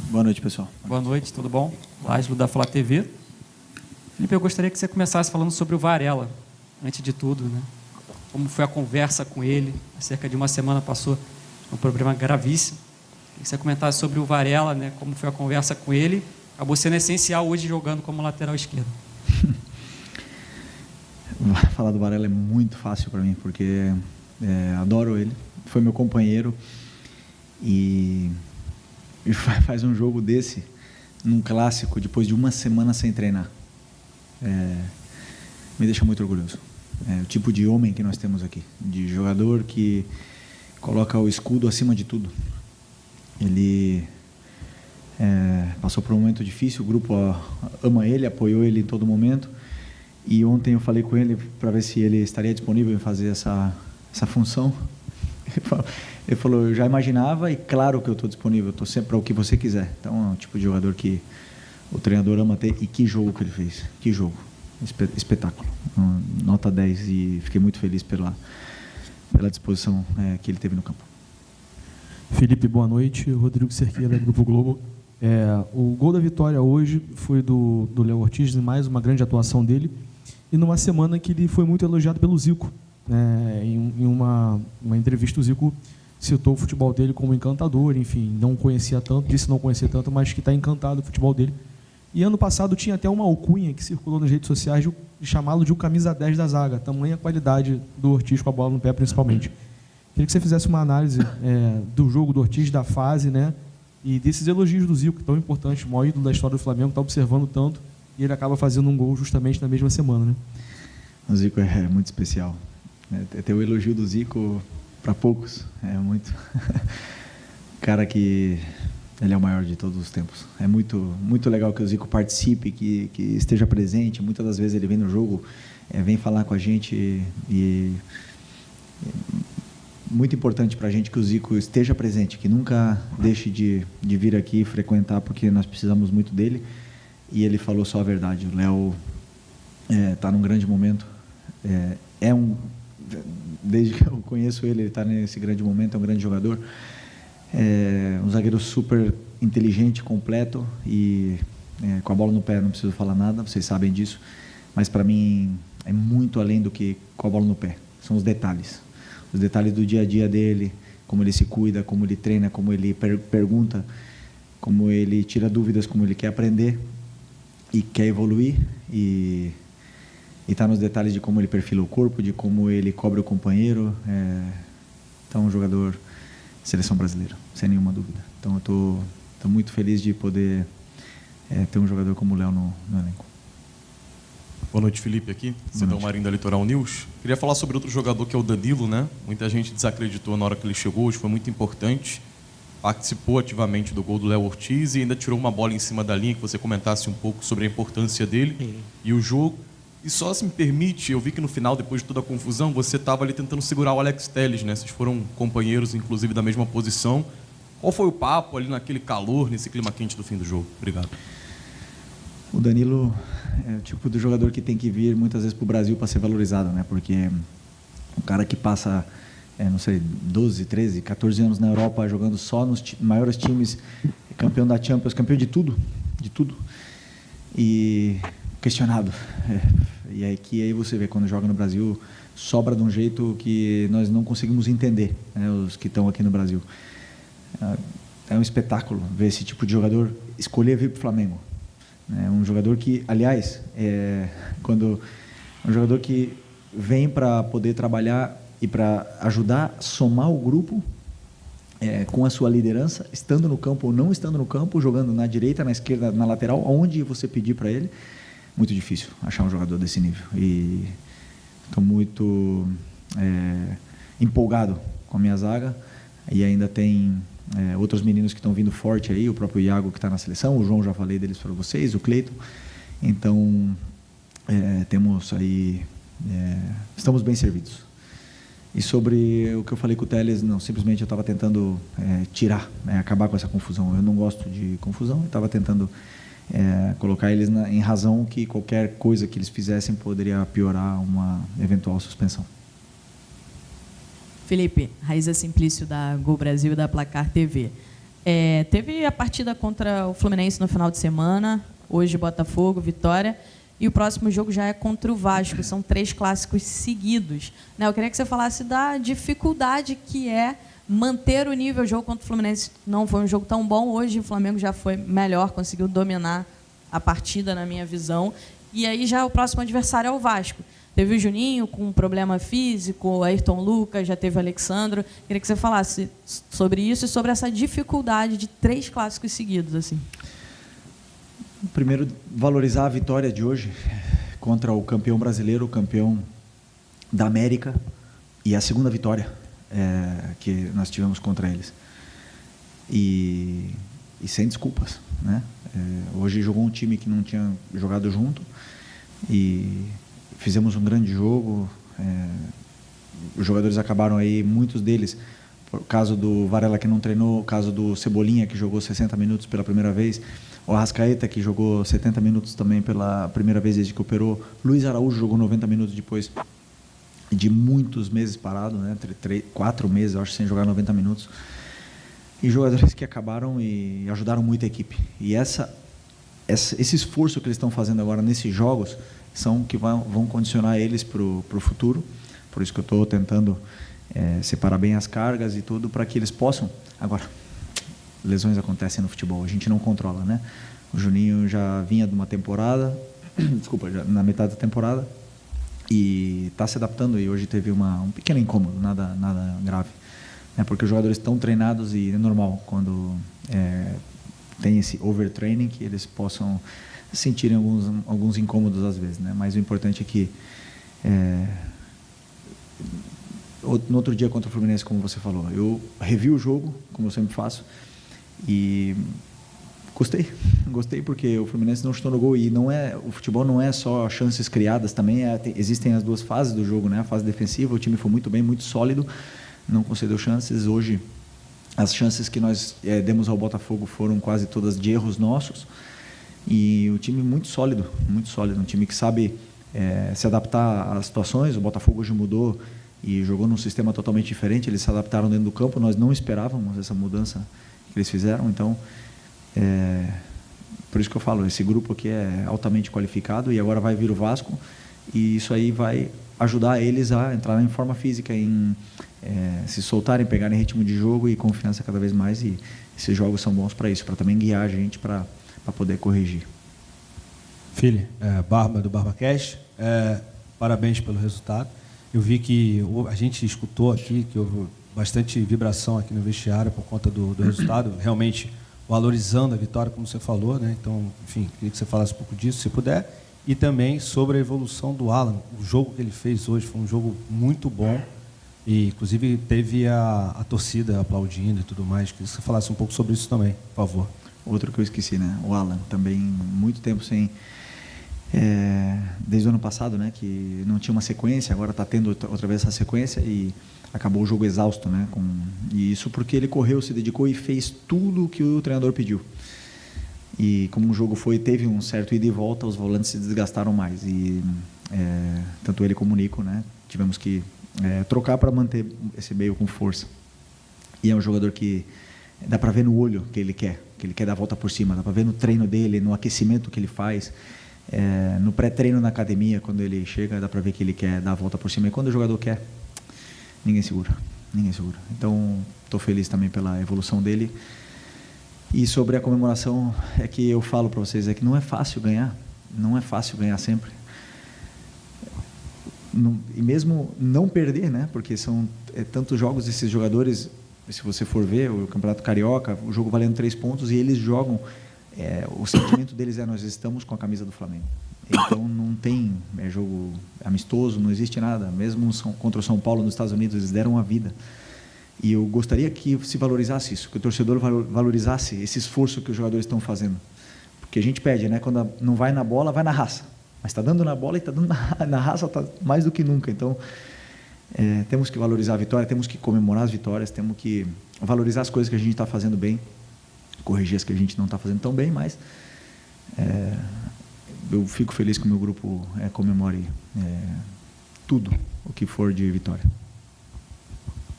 Boa noite, pessoal. Boa noite, tudo bom? Lázaro da Flá TV. Felipe, eu gostaria que você começasse falando sobre o Varela, antes de tudo, né? Como foi a conversa com ele? Há cerca de uma semana passou um problema gravíssimo. Queria que você comentasse sobre o Varela, né? Como foi a conversa com ele? Acabou sendo essencial hoje jogando como lateral esquerdo. Falar do Varela é muito fácil para mim, porque adoro ele. Foi meu companheiro e faz um jogo desse, num clássico, depois de uma semana sem treinar. Me deixa muito orgulhoso. O tipo de homem que nós temos aqui, de jogador que coloca o escudo acima de tudo. Ele passou por um momento difícil, o grupo ama ele, apoiou ele em todo momento, e ontem eu falei com ele para ver se ele estaria disponível em fazer essa função. Ele falou, eu já imaginava e claro que eu estou disponível, estou sempre para o que você quiser. Então é um tipo de jogador que o treinador ama ter. E que jogo que ele fez, que jogo, espetáculo, nota 10, e fiquei muito feliz pela disposição que ele teve no campo. Felipe, boa noite. Rodrigo Cerqueira, Grupo Globo. O gol da vitória hoje foi do Léo Ortiz, mais uma grande atuação dele, e numa semana que ele foi muito elogiado pelo Zico. Em uma entrevista, o Zico citou o futebol dele como encantador, enfim, não conhecia tanto, disse não conhecer tanto, mas que está encantado com o futebol dele. E ano passado tinha até uma alcunha que circulou nas redes sociais de chamá-lo de o camisa 10 da zaga, tamanha qualidade do Ortiz com a bola no pé, principalmente. Queria que você fizesse uma análise do jogo do Ortiz, da fase, né, e desses elogios do Zico, tão importante, o maior ídolo da história do Flamengo, está observando tanto, e ele acaba fazendo um gol justamente na mesma semana, né? O Zico é muito especial. Ter o elogio do Zico para poucos é muito. Cara que ele é o maior de todos os tempos. É muito, muito legal que o Zico participe, que esteja presente. Muitas das vezes ele vem no jogo, vem falar com a gente, e muito importante para a gente que o Zico esteja presente, que nunca deixe de vir aqui frequentar, porque nós precisamos muito dele. E ele falou só a verdade. O Léo está num grande momento. Desde que eu conheço ele está nesse grande momento, é um grande jogador, um zagueiro super inteligente, completo, e com a bola no pé não preciso falar nada, vocês sabem disso, mas para mim é muito além do que com a bola no pé, são os detalhes do dia a dia dele, como ele se cuida, como ele treina, como ele pergunta, como ele tira dúvidas, como ele quer aprender e quer evoluir, e está nos detalhes de como ele perfila o corpo, de como ele cobre o companheiro. Então, um jogador seleção brasileira, sem nenhuma dúvida. Então, eu estou muito feliz de poder ter um jogador como o Léo no elenco. Boa noite, Felipe, aqui. Cedão Marinho da Litoral News. Queria falar sobre outro jogador que é o Danilo, né? Muita gente desacreditou na hora que ele chegou, hoje foi muito importante. Participou ativamente do gol do Léo Ortiz e ainda tirou uma bola em cima da linha, que você comentasse um pouco sobre a importância dele e o jogo. E só se me permite, eu vi que no final, depois de toda a confusão, você estava ali tentando segurar o Alex Telles, né? Vocês foram companheiros, inclusive, da mesma posição. Qual foi o papo ali naquele calor, nesse clima quente do fim do jogo? Obrigado. O Danilo é o tipo do jogador que tem que vir muitas vezes para o Brasil para ser valorizado, né? Porque um cara que passa, 12, 13, 14 anos na Europa jogando só nos maiores times, campeão da Champions, campeão de tudo, e questionado. E aí você vê, quando joga no Brasil, sobra de um jeito que nós não conseguimos entender, né, os que estão aqui no Brasil. É um espetáculo ver esse tipo de jogador escolher vir para o Flamengo. É um jogador que, aliás, um jogador que vem para poder trabalhar e para ajudar a somar o grupo com a sua liderança, estando no campo ou não estando no campo, jogando na direita, na esquerda, na lateral, aonde você pedir para ele. Muito difícil achar um jogador desse nível. E estou muito empolgado com a minha zaga. E ainda tem outros meninos que estão vindo forte aí, o próprio Iago, que está na seleção, o João, já falei deles para vocês, o Cleiton. Então, temos aí... estamos bem servidos. E sobre o que eu falei com o Telles, não, simplesmente eu estava tentando acabar com essa confusão. Eu não gosto de confusão, eu estava tentando colocar eles em razão que qualquer coisa que eles fizessem poderia piorar uma eventual suspensão. Felipe, Raíza Simplício da Gol Brasil e da Placar TV. Teve a partida contra o Fluminense no final de semana, hoje Botafogo, Vitória, e o próximo jogo já é contra o Vasco. São 3 clássicos seguidos. Eu queria que você falasse da dificuldade que é manter o nível. O jogo contra o Fluminense não foi um jogo tão bom. Hoje o Flamengo já foi melhor, conseguiu dominar a partida, na minha visão. E aí já o próximo adversário é o Vasco. Teve o Juninho com um problema físico, o Ayrton Lucas, já teve o Alexandro. Queria que você falasse sobre isso e sobre essa dificuldade de 3 clássicos seguidos. Assim. Primeiro, valorizar a vitória de hoje contra o campeão brasileiro, o campeão da América, e a segunda vitória que nós tivemos contra eles. E sem desculpas, né? Hoje jogou um time que não tinha jogado junto e fizemos um grande jogo. Os jogadores acabaram aí, muitos deles, por caso do Varela que não treinou, o caso do Cebolinha que jogou 60 minutos pela primeira vez, o Arrascaeta que jogou 70 minutos também pela primeira vez desde que operou, Luiz Araújo jogou 90 minutos depois de muitos meses parado, né? 4 meses, eu acho, sem jogar 90 minutos. E jogadores que acabaram e ajudaram muito a equipe. E esse esforço que eles estão fazendo agora nesses jogos são que vão condicionar eles para o futuro. Por isso que eu estou tentando separar bem as cargas e tudo, para que eles possam... Agora, lesões acontecem no futebol, a gente não controla, né? O Juninho já vinha de uma temporada, desculpa, já na metade da temporada, e está se adaptando, e hoje teve um pequeno incômodo, nada grave. Porque os jogadores estão treinados e é normal quando tem esse overtraining que eles possam sentirem alguns incômodos às vezes, né? Mas o importante é que no outro dia contra o Fluminense, como você falou, eu revi o jogo, como eu sempre faço, e gostei porque o Fluminense não chutou no gol, e o futebol não é só chances criadas, também existem as 2 fases do jogo, né? A fase defensiva, o time foi muito bem, muito sólido, não concedeu chances. Hoje, as chances que nós demos ao Botafogo foram quase todas de erros nossos. E o time muito sólido, um time que sabe se adaptar às situações. O Botafogo hoje mudou e jogou num sistema totalmente diferente. Eles se adaptaram dentro do campo, nós não esperávamos essa mudança que eles fizeram. Então, por isso que eu falo, esse grupo aqui é altamente qualificado, e agora vai vir o Vasco, e isso aí vai ajudar eles a entrar em forma física, em se soltarem, pegarem ritmo de jogo e confiança cada vez mais. E esses jogos são bons para isso, para também guiar a gente para poder corrigir. Filho, Barba do BarbaCast, parabéns pelo resultado. Eu vi que a gente escutou aqui que houve bastante vibração aqui no vestiário por conta do resultado, realmente valorizando a vitória, como você falou, né? Então, enfim, queria que você falasse um pouco disso, se puder, e também sobre a evolução do Alan. O jogo que ele fez hoje foi um jogo muito bom, e inclusive teve a torcida aplaudindo e tudo mais. Queria que você falasse um pouco sobre isso também, por favor. Outro que eu esqueci, né? O Alan, também muito tempo sem... desde o ano passado, né? Que não tinha uma sequência, agora está tendo outra vez essa sequência, e acabou o jogo exausto, né? E isso porque ele correu, se dedicou e fez tudo o que o treinador pediu. E como o jogo teve um certo ida e volta, os volantes se desgastaram mais. E tanto ele como o Nico, né? Tivemos que trocar para manter esse meio com força. E é um jogador que dá para ver no olho que ele quer dar a volta por cima, dá para ver no treino dele, no aquecimento que ele faz, no pré-treino na academia, quando ele chega, dá para ver que ele quer dar a volta por cima. E quando o jogador quer, ninguém segura. Então, estou feliz também pela evolução dele. E sobre a comemoração, é que eu falo para vocês, que não é fácil ganhar sempre. E mesmo não perder, né? Porque são tantos jogos, esses jogadores, se você for ver, o Campeonato Carioca, o jogo valendo 3 pontos, e eles jogam, o sentimento deles nós estamos com a camisa do Flamengo. Então não tem jogo amistoso, não existe nada. Mesmo contra o São Paulo nos Estados Unidos, eles deram a vida. E eu gostaria que se valorizasse isso, que o torcedor valorizasse esse esforço que os jogadores estão fazendo. Porque a gente pede, né? Quando não vai na bola, vai na raça. Mas está dando na bola e está dando na raça, tá mais do que nunca. Então, temos que valorizar a vitória, temos que comemorar as vitórias, temos que valorizar as coisas que a gente está fazendo bem, corrigir as que a gente não está fazendo tão bem, mas eu fico feliz que o meu grupo comemore tudo o que for de vitória.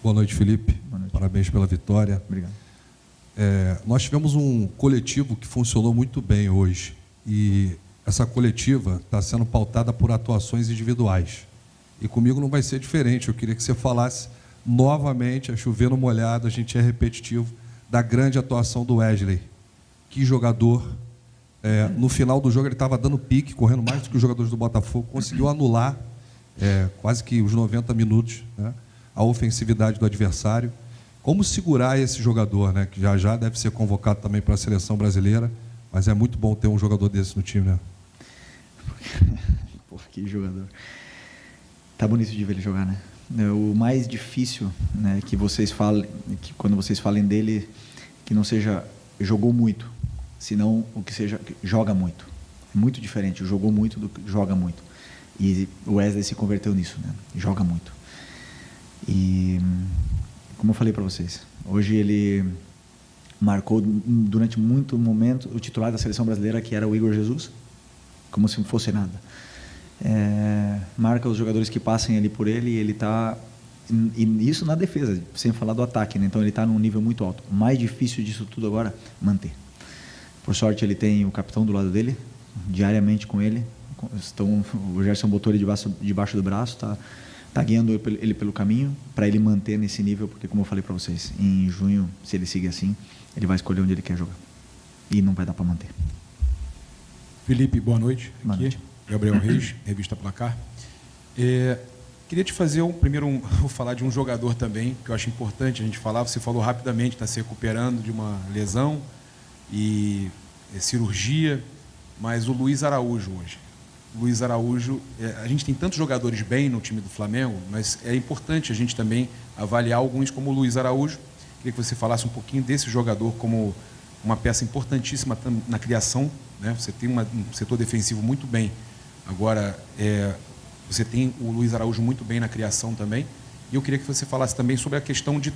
Boa noite, Felipe. Boa noite. Parabéns pela vitória. Obrigado. Nós tivemos um coletivo que funcionou muito bem hoje. E essa coletiva está sendo pautada por atuações individuais. E comigo não vai ser diferente. Eu queria que você falasse novamente, a chover no molhado, a gente é repetitivo, da grande atuação do Wesley. Que jogador. No final do jogo ele estava dando pique, correndo mais do que os jogadores do Botafogo, conseguiu anular quase que os 90 minutos, né, a ofensividade do adversário. Como segurar esse jogador, né, que já deve ser convocado também para a seleção brasileira, mas é muito bom ter um jogador desse no time, né? Porra, que jogador. Tá bonito de ver ele jogar, né? O mais difícil, né, que vocês falem, que quando vocês falem dele, que não seja jogou muito, senão o que seja joga muito. É muito diferente, jogou muito do que joga muito. E o Wesley se converteu nisso, né? Joga muito. E como eu falei para vocês, hoje ele marcou durante muito momento o titular da seleção brasileira, que era o Igor Jesus, como se não fosse nada. Marca os jogadores que passem ali por ele, e ele está... E isso na defesa, sem falar do ataque, né? Então ele está num nível muito alto. O mais difícil disso tudo agora, manter. Por sorte ele tem o capitão do lado dele, diariamente com ele. O Gerson botou ele debaixo do braço, está guiando ele pelo caminho para ele manter nesse nível, porque como eu falei para vocês, em junho, se ele seguir assim, ele vai escolher onde ele quer jogar e não vai dar para manter. Felipe, boa noite. Boa noite. Gabriel Reis, Revista Placar. Queria te fazer vou falar de um jogador também que eu acho importante a gente falar. Você falou rapidamente, está se recuperando de uma lesão e cirurgia, mas o Luiz Araújo hoje. Luiz Araújo, a gente tem tantos jogadores bem no time do Flamengo, mas é importante a gente também avaliar alguns como o Luiz Araújo. Queria que você falasse um pouquinho desse jogador como uma peça importantíssima na criação, né? Você tem um setor defensivo muito bem. Agora, você tem o Luiz Araújo muito bem na criação também. E eu queria que você falasse também sobre a questão de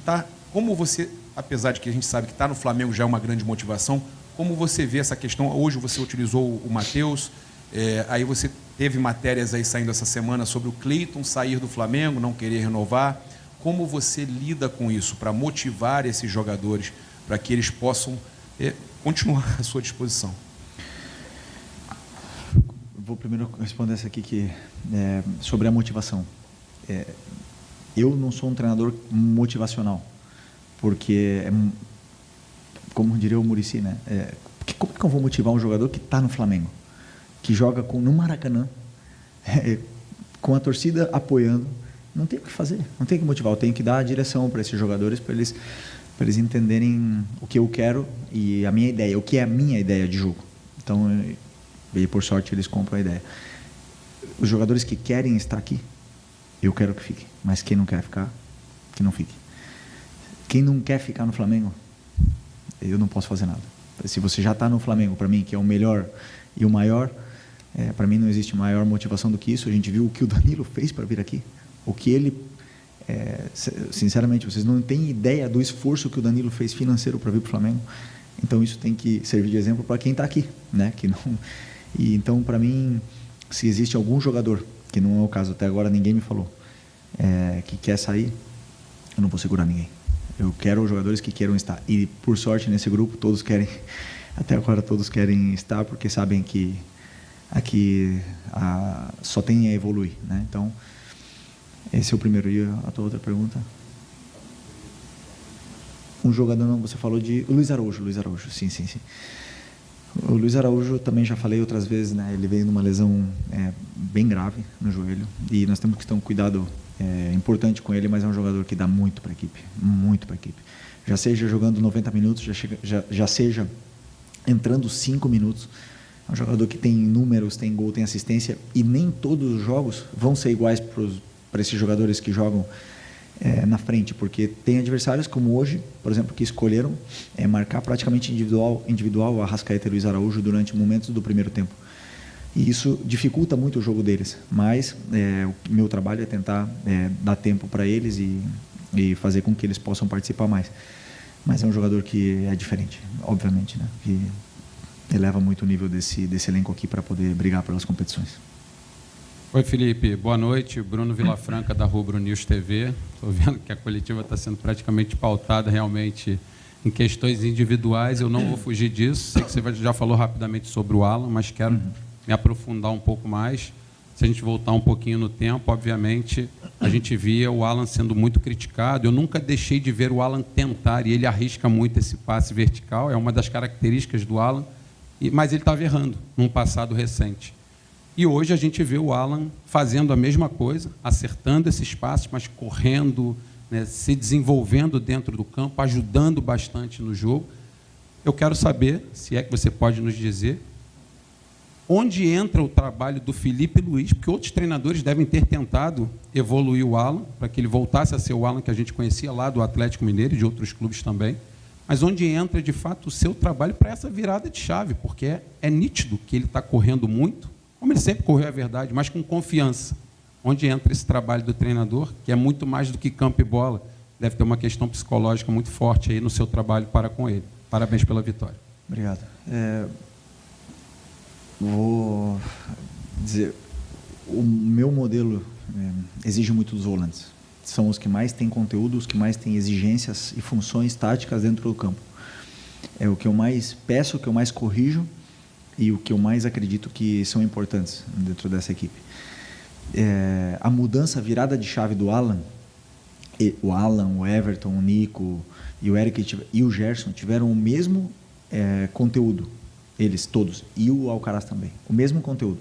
como você, apesar de que a gente sabe que estar no Flamengo já é uma grande motivação, como você vê essa questão? Hoje você utilizou o Matheus, aí você teve matérias aí saindo essa semana sobre o Cleiton sair do Flamengo, não querer renovar. Como você lida com isso para motivar esses jogadores, para que eles possam continuar à sua disposição? Vou primeiro responder essa aqui, sobre a motivação. Eu não sou um treinador motivacional, porque, como diria o Muricy, né? Como que eu vou motivar um jogador que está no Flamengo, que joga no Maracanã, com a torcida apoiando? Não tem o que fazer, não tem o que motivar. Eu tenho que dar a direção para esses jogadores, para eles entenderem o que eu quero e a minha ideia, o que é a minha ideia de jogo. Então, e por sorte eles compram a ideia. Os jogadores que querem estar aqui, eu quero que fique. Mas quem não quer ficar, que não fique. Quem não quer ficar no Flamengo, eu não posso fazer nada. Se você já está no Flamengo, para mim, que é o melhor e o maior, para mim não existe maior motivação do que isso. A gente viu o que o Danilo fez para vir aqui. O que ele... sinceramente, vocês não têm ideia do esforço que o Danilo fez financeiro para vir para o Flamengo. Então isso tem que servir de exemplo para quem está aqui, né? Que não... E então, para mim, se existe algum jogador, que não é o caso, até agora ninguém me falou, que quer sair, eu não vou segurar ninguém. Eu quero os jogadores que queiram estar. E, por sorte, nesse grupo, todos querem, até agora todos querem estar, porque sabem que aqui só tem a evoluir, né? Então, esse é o primeiro. E a tua outra pergunta? Um jogador, não, você falou de Luiz Araújo, sim. O Luiz Araújo, também já falei outras vezes, né? Ele veio numa lesão bem grave no joelho, e nós temos que ter um cuidado importante com ele, mas é um jogador que dá muito para a equipe, já seja jogando 90 minutos, já seja entrando 5 minutos. É um jogador que tem números, tem gol, tem assistência, e nem todos os jogos vão ser iguais para esses jogadores que jogam na frente, porque tem adversários como hoje, por exemplo, que escolheram marcar praticamente individual o Arrascaeta e Luiz Araújo durante momentos do primeiro tempo. E isso dificulta muito o jogo deles, mas o meu trabalho é tentar dar tempo para eles e fazer com que eles possam participar mais. Mas é um jogador que é diferente, obviamente, né? Que eleva muito o nível desse elenco aqui para poder brigar pelas competições. Oi, Felipe. Boa noite. Bruno Vilafranca, da Rubro News TV. Estou vendo que a coletiva está sendo praticamente pautada realmente Em questões individuais, eu não vou fugir disso. Sei que você já falou rapidamente sobre o Alan, mas quero me aprofundar um pouco mais. Se a gente voltar um pouquinho no tempo, obviamente, a gente via o Alan sendo muito criticado. Eu nunca deixei de ver o Alan tentar, e ele arrisca muito esse passe vertical, é uma das características do Alan, mas ele estava errando num passado recente. E hoje a gente vê o Alan fazendo a mesma coisa, acertando esses passes, mas correndo, né, se desenvolvendo dentro do campo, ajudando bastante no jogo. Eu quero saber, se é que você pode nos dizer, onde entra o trabalho do Felipe Luiz, porque outros treinadores devem ter tentado evoluir o Alan, para que ele voltasse a ser o Alan que a gente conhecia lá do Atlético Mineiro e de outros clubes também, mas onde entra, de fato, o seu trabalho para essa virada de chave, porque é nítido que ele está correndo muito, como ele sempre correu, é verdade, mas com confiança. Onde entra esse trabalho do treinador, que é muito mais do que campo e bola, deve ter uma questão psicológica muito forte aí no seu trabalho para com ele. Parabéns pela vitória. Obrigado. Vou dizer, o meu modelo exige muito dos volantes. São os que mais têm conteúdo, os que mais têm exigências e funções táticas dentro do campo. É o que eu mais peço, o que eu mais corrijo e o que eu mais acredito que são importantes dentro dessa equipe. A mudança, a virada de chave do Alan, o Alan, o Everton, o Nico e o Eric e o Gerson tiveram o mesmo conteúdo, eles todos, e o Alcaraz também, o mesmo conteúdo.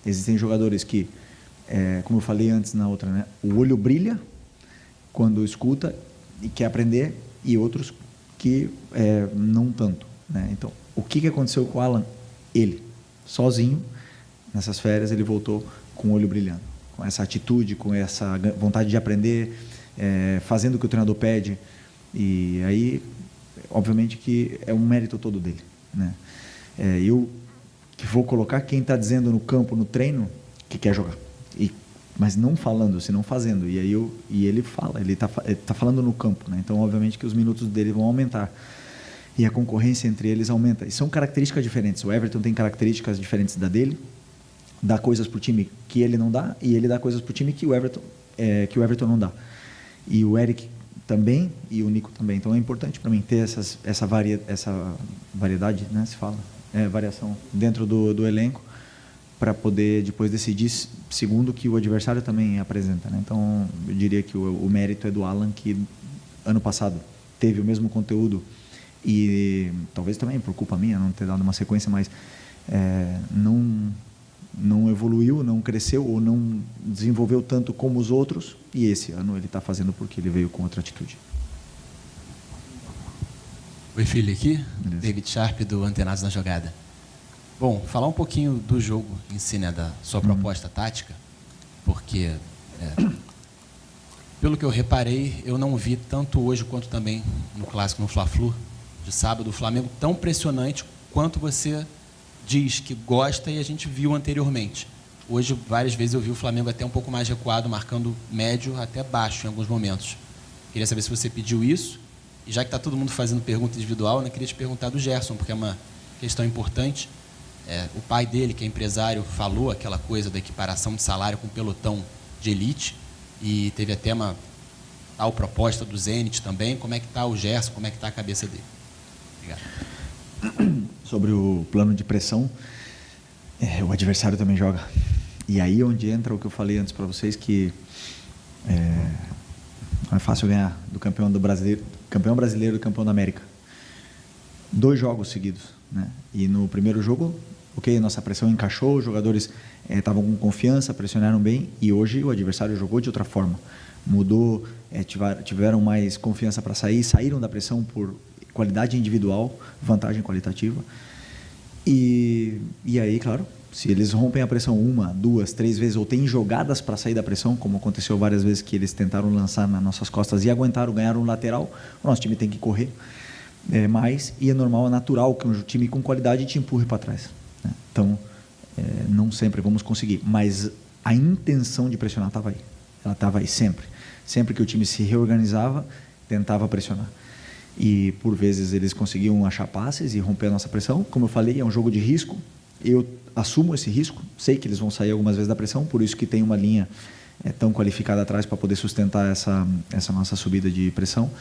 Existem jogadores que, como eu falei antes na outra, né, o olho brilha quando escuta e quer aprender, e outros que não tanto, né? Então, o que aconteceu com o Alan? Ele, sozinho, nessas férias, ele voltou com o olho brilhando, com essa atitude, com essa vontade de aprender, fazendo o que o treinador pede. E aí, obviamente que é um mérito todo dele, né? Eu que vou colocar quem está dizendo no campo, no treino, que quer jogar, mas não falando, senão fazendo. E aí ele fala, ele tá falando no campo, né? Então, obviamente que os minutos dele vão aumentar e a concorrência entre eles aumenta. E são características diferentes. O Everton tem características diferentes da dele, dá coisas para o time que ele não dá, e ele dá coisas para o time que o Everton não dá. E o Eric também, e o Nico também. Então é importante para mim ter essa variedade, né, se fala, variação dentro do elenco, para poder depois decidir segundo o que o adversário também apresenta, né? Então eu diria que o mérito é do Alan, que ano passado teve o mesmo conteúdo e talvez também por culpa minha não ter dado uma sequência, mas não evoluiu, não cresceu ou não desenvolveu tanto como os outros, e esse ano ele está fazendo porque ele veio com outra atitude. Oi, filho, aqui, Beleza. David Sharp, do Antenados na Jogada. Bom, falar um pouquinho do jogo em si, né, da sua proposta tática, porque, pelo que eu reparei, eu não vi tanto hoje quanto também no clássico, no Fla-Flu, de sábado, o Flamengo tão pressionante quanto você diz que gosta e a gente viu anteriormente. Hoje, várias vezes eu vi o Flamengo até um pouco mais recuado, marcando médio até baixo em alguns momentos. Queria saber se você pediu isso, e já que está todo mundo fazendo pergunta individual, eu queria te perguntar do Gerson, porque é uma questão importante. O pai dele, que é empresário, falou aquela coisa da equiparação de salário com pelotão de elite, e teve até uma tal proposta do Zenit também. Como é que está o Gerson, como é que está a cabeça dele? Obrigado. Sobre o plano de pressão, o adversário também joga. E aí onde entra o que eu falei antes para vocês, que não é fácil ganhar do campeão brasileiro e campeão da América. 2 jogos seguidos, né? E no primeiro jogo, nossa pressão encaixou, os jogadores estavam com confiança, pressionaram bem, e hoje o adversário jogou de outra forma. Mudou, tiveram mais confiança para saíram da pressão por qualidade individual, vantagem qualitativa. E aí, claro, se eles rompem a pressão 1, 2, 3 vezes, ou têm jogadas para sair da pressão, como aconteceu várias vezes que eles tentaram lançar nas nossas costas e aguentaram, ganharam um lateral, o nosso time tem que correr mais, e é normal, é natural que um time com qualidade te empurre para trás, né? Então, não sempre vamos conseguir, mas a intenção de pressionar estava aí. Ela estava aí sempre. Sempre que o time se reorganizava, tentava pressionar. E, por vezes, eles conseguiam achar passes e romper a nossa pressão. Como eu falei, é um jogo de risco. Eu assumo esse risco. Sei que eles vão sair algumas vezes da pressão, por isso que tem uma linha tão qualificada atrás para poder sustentar essa nossa subida de pressão.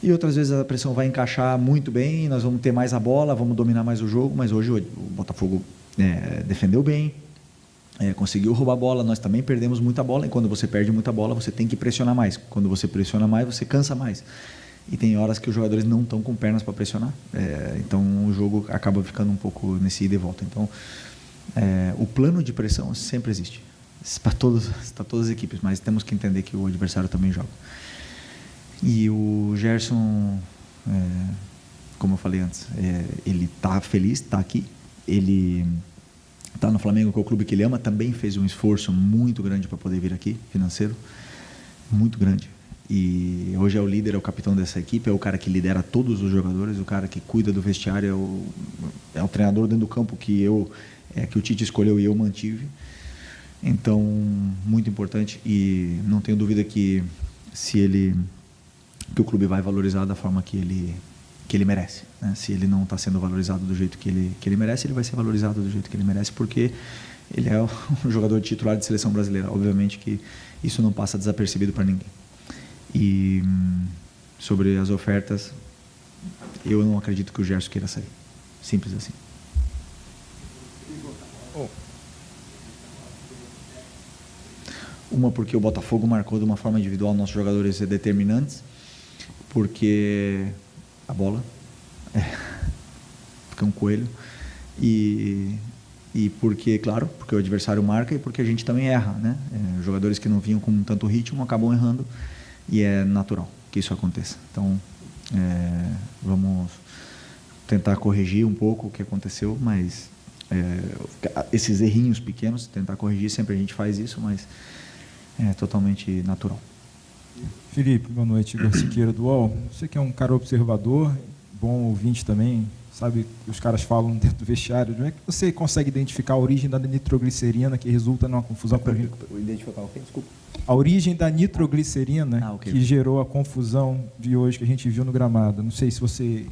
E outras vezes a pressão vai encaixar muito bem, nós vamos ter mais a bola, vamos dominar mais o jogo, mas hoje o Botafogo defendeu bem, conseguiu roubar a bola, nós também perdemos muita bola, e quando você perde muita bola, você tem que pressionar mais. Quando você pressiona mais, você cansa mais. E tem horas que os jogadores não estão com pernas para pressionar. Então o jogo acaba ficando um pouco nesse ida e volta. Então o plano de pressão sempre existe, para todas as equipes, mas temos que entender que o adversário também joga. E o Gerson, como eu falei antes, ele está feliz, está aqui. Ele está no Flamengo, que é o clube que ele ama, também fez um esforço muito grande para poder vir aqui, financeiro, muito grande. E hoje é o líder, é o capitão dessa equipe, é o cara que lidera todos os jogadores, o cara que cuida do vestiário, é o treinador dentro do campo que o Tite escolheu e eu mantive. Então, muito importante, e não tenho dúvida que que o clube vai valorizar da forma que ele merece, né? Se ele não está sendo valorizado do jeito que ele merece, ele vai ser valorizado do jeito que ele merece, porque ele é um jogador titular de seleção brasileira. Obviamente que isso não passa desapercebido para ninguém. E sobre as ofertas, eu não acredito que o Gerson queira sair. Simples assim. Uma, porque o Botafogo marcou de uma forma individual nossos jogadores determinantes, porque a bola fica um coelho, e porque, claro, porque o adversário marca, e porque a gente também erra, né? Jogadores que não vinham com tanto ritmo acabam errando, e é natural que isso aconteça. Então vamos tentar corrigir um pouco o que aconteceu, mas esses errinhos pequenos, tentar corrigir, sempre a gente faz isso, mas é totalmente natural. Felipe, boa noite. Igor Siqueira do UOL. Você que é um cara observador, bom ouvinte também, sabe que os caras falam dentro do vestiário. Como é que você consegue identificar a origem da nitroglicerina que resulta numa confusão? Identificar o quê? Desculpa. A origem da nitroglicerina que gerou a confusão de hoje que a gente viu no gramado. Não sei se você...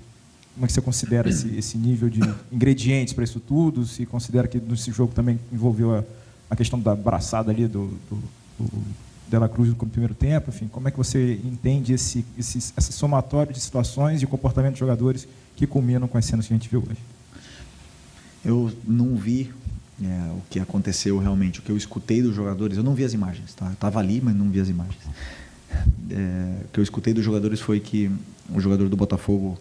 Como é que você considera esse nível de ingredientes para isso tudo? Se considera que nesse jogo também envolveu a questão da braçada ali do De La Cruz no primeiro tempo, enfim, como é que você entende esse somatório de situações e comportamento de jogadores que culminam com as cenas que a gente viu hoje? Eu não vi o que aconteceu realmente, o que eu escutei dos jogadores, eu não vi as imagens, tá? Eu estava ali, mas não vi as imagens. O que eu escutei dos jogadores foi que o jogador do Botafogo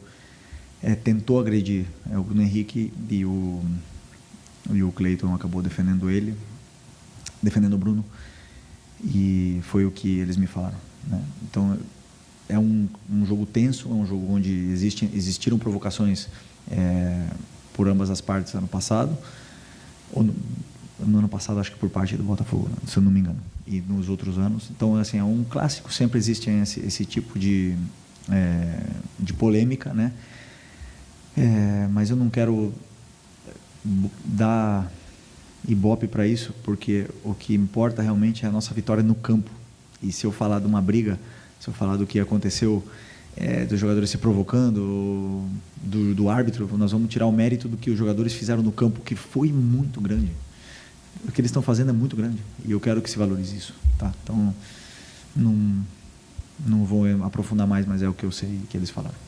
tentou agredir o Bruno Henrique, e o Cleiton acabou defendendo o Bruno. E foi o que eles me falaram, né? Então é um jogo tenso, é um jogo onde existiram provocações por ambas as partes ano passado, ou no ano passado acho que por parte do Botafogo, né? Se eu não me engano, e nos outros anos. Então assim, é um clássico, sempre existe esse tipo de polêmica, né? Mas eu não quero dar ibope para isso, porque o que importa realmente é a nossa vitória no campo. E se eu falar de uma briga, se eu falar do que aconteceu, dos jogadores se provocando, do árbitro, nós vamos tirar o mérito do que os jogadores fizeram no campo, que foi muito grande. O que eles estão fazendo é muito grande, e eu quero que se valorize isso, tá? Então não vou aprofundar mais, mas é o que eu sei que eles falaram.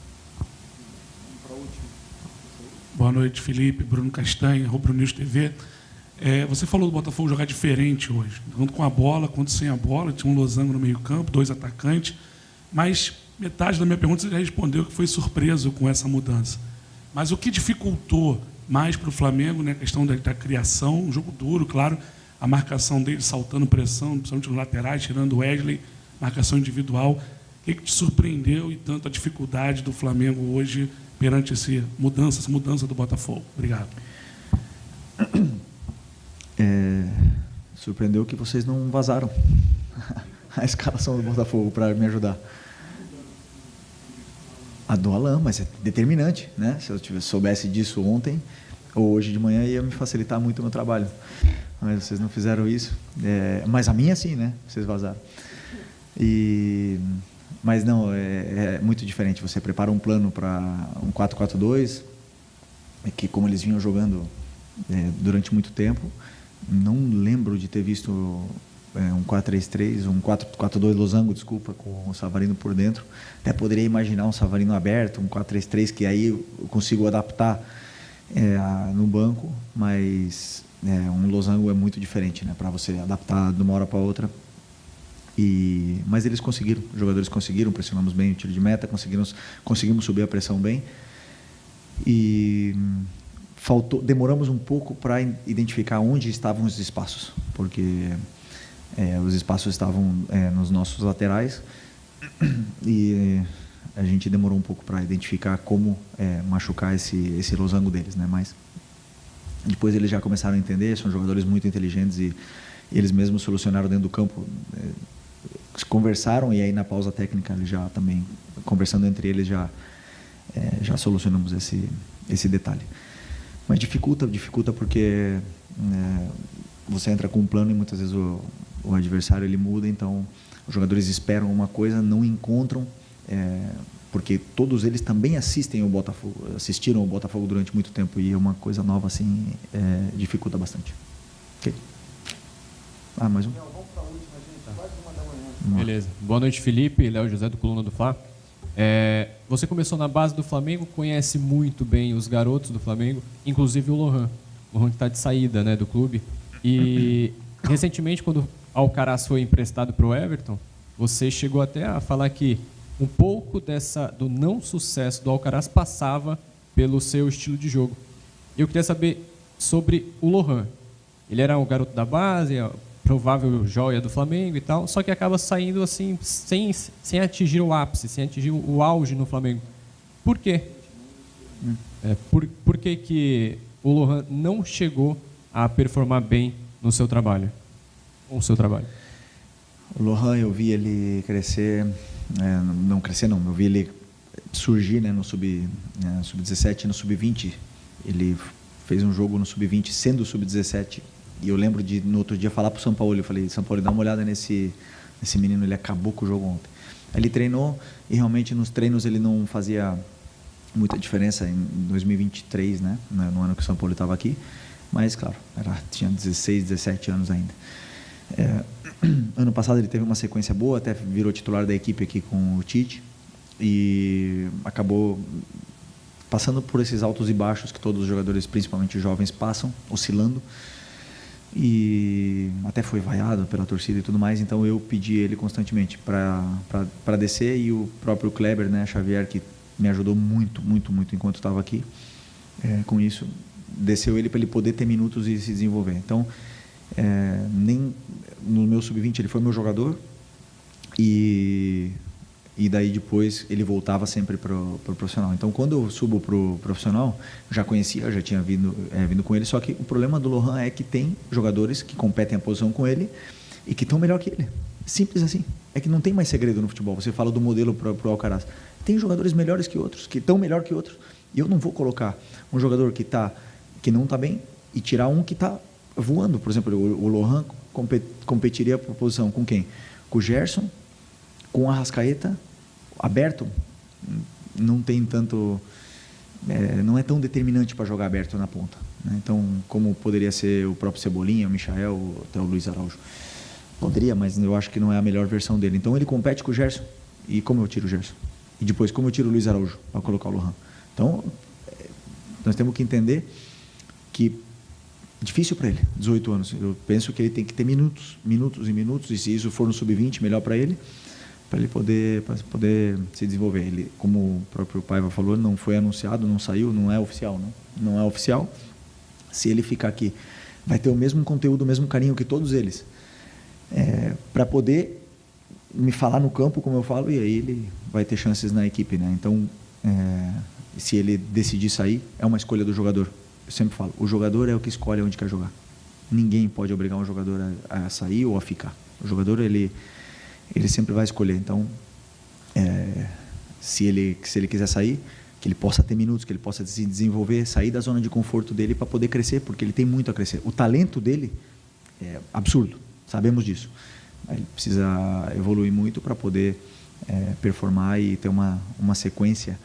Boa noite, Felipe. Bruno Castanha, Rubro News TV. Você falou do Botafogo jogar diferente hoje, tanto com a bola quanto sem a bola. Tinha um losango no meio-campo, 2 atacantes, mas metade da minha pergunta você já respondeu, que foi surpreso com essa mudança. Mas o que dificultou mais para o Flamengo, né, a questão da criação, um jogo duro, claro, a marcação dele saltando pressão, principalmente nos laterais, tirando o Wesley, marcação individual. O que te surpreendeu e tanto a dificuldade do Flamengo hoje perante essa mudança do Botafogo? Obrigado. Surpreendeu que vocês não vazaram a escalação do Botafogo para me ajudar. A do Alain, mas é determinante, né? Se eu soubesse disso ontem ou hoje de manhã, ia me facilitar muito o meu trabalho. Mas vocês não fizeram isso. Mas a minha sim, né? Vocês vazaram. Mas não, é muito diferente. Você prepara um plano para um 4-4-2, que como eles vinham jogando durante muito tempo, não lembro de ter visto um 4-3-3, um 4-4-2 losango, desculpa, com o Savarino por dentro. Até poderia imaginar um Savarino aberto, um 4-3-3, que aí eu consigo adaptar no banco, mas um losango é muito diferente, né, para você adaptar de uma hora para outra. Mas eles conseguiram, os jogadores conseguiram, pressionamos bem o tiro de meta, conseguimos subir a pressão bem. E demoramos um pouco para identificar onde estavam os espaços, porque os espaços estavam nos nossos laterais e a gente demorou um pouco para identificar como machucar esse losango deles, né? Mas depois eles já começaram a entender, são jogadores muito inteligentes e eles mesmos solucionaram dentro do campo, conversaram, e aí na pausa técnica eles já também, conversando entre eles, já solucionamos esse detalhe. Mas dificulta porque você entra com um plano e muitas vezes o adversário ele muda, então os jogadores esperam uma coisa, não encontram, porque todos eles também assistiram o Botafogo durante muito tempo, e uma coisa nova assim dificulta bastante. Okay. Mais um? Beleza. Boa noite, Felipe. Léo José, do Coluna do Fla. Você começou na base do Flamengo, conhece muito bem os garotos do Flamengo, inclusive o Lohan. O Lohan que está de saída, né, do clube. E recentemente, quando o Alcaraz foi emprestado para o Everton, você chegou até a falar que um pouco do não sucesso do Alcaraz passava pelo seu estilo de jogo. Eu queria saber sobre o Lohan. Ele era um garoto da base, provável joia do Flamengo e tal, só que acaba saindo assim sem atingir o ápice, sem atingir o auge no Flamengo. Por quê? Por que o Lohan não chegou a performar bem no seu trabalho? Com o seu trabalho? O Lohan, eu vi ele crescer, eu vi ele surgir, né, no sub-17 e no sub-20. Ele fez um jogo no sub-20 sendo sub-17. E eu lembro de, no outro dia, falar para o São Paulo. Eu falei, São Paulo, dá uma olhada nesse menino, ele acabou com o jogo ontem. Aí ele treinou e realmente nos treinos ele não fazia muita diferença em 2023, né? No ano que o São Paulo estava aqui. Mas, claro, tinha 16, 17 anos ainda. Ano passado ele teve uma sequência boa, até virou titular da equipe aqui com o Tite. E acabou passando por esses altos e baixos que todos os jogadores, principalmente os jovens, passam, oscilando. E até foi vaiado pela torcida e tudo mais, então eu pedi ele constantemente para descer, e o próprio Kleber, né, Xavier, que me ajudou muito enquanto estava aqui, com isso, desceu ele para ele poder ter minutos e se desenvolver. Então, nem no meu sub-20 ele foi meu jogador, e daí depois ele voltava sempre para o profissional. Então, quando eu subo para o profissional, já conhecia, já tinha vindo com ele, só que o problema do Lohan é que tem jogadores que competem a posição com ele e que estão melhor que ele. Simples assim. É que não tem mais segredo no futebol. Você fala do modelo para o Alcaraz. Tem jogadores melhores que outros, que estão melhor que outros. E eu não vou colocar um jogador que não está bem e tirar um que está voando. Por exemplo, o Lohan competiria por posição com quem? Com o Gerson, com o Arrascaeta, aberto, não tem tanto, não é tão determinante para jogar aberto na ponta, né? Então, como poderia ser o próprio Cebolinha, o Michael, até o Luiz Araújo, poderia, mas eu acho que não é a melhor versão dele. Então ele compete com o Gerson, e como eu tiro o Gerson? E depois como eu tiro o Luiz Araújo para colocar o Lohan? Então nós temos que entender que difícil para ele, 18 anos. Eu penso que ele tem que ter minutos, e se isso for no sub-20, melhor para ele poder se desenvolver. Ele, como o próprio Paiva falou, não foi anunciado, não saiu, não é oficial, né? Não é oficial. Se ele ficar aqui, vai ter o mesmo conteúdo, o mesmo carinho que todos eles, para poder me falar no campo, como eu falo, e aí ele vai ter chances na equipe, né? Então, se ele decidir sair, é uma escolha do jogador. Eu sempre falo, o jogador é o que escolhe onde quer jogar. Ninguém pode obrigar um jogador a sair ou a ficar. O jogador, ele sempre vai escolher. Então, se ele quiser sair, que ele possa ter minutos, que ele possa se desenvolver, sair da zona de conforto dele para poder crescer, porque ele tem muito a crescer. O talento dele é absurdo, sabemos disso. Ele precisa evoluir muito para poder performar e ter uma sequência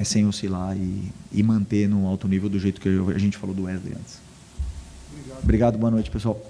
sem oscilar e manter no alto nível do jeito que a gente falou do Wesley antes. Obrigado, boa noite, pessoal.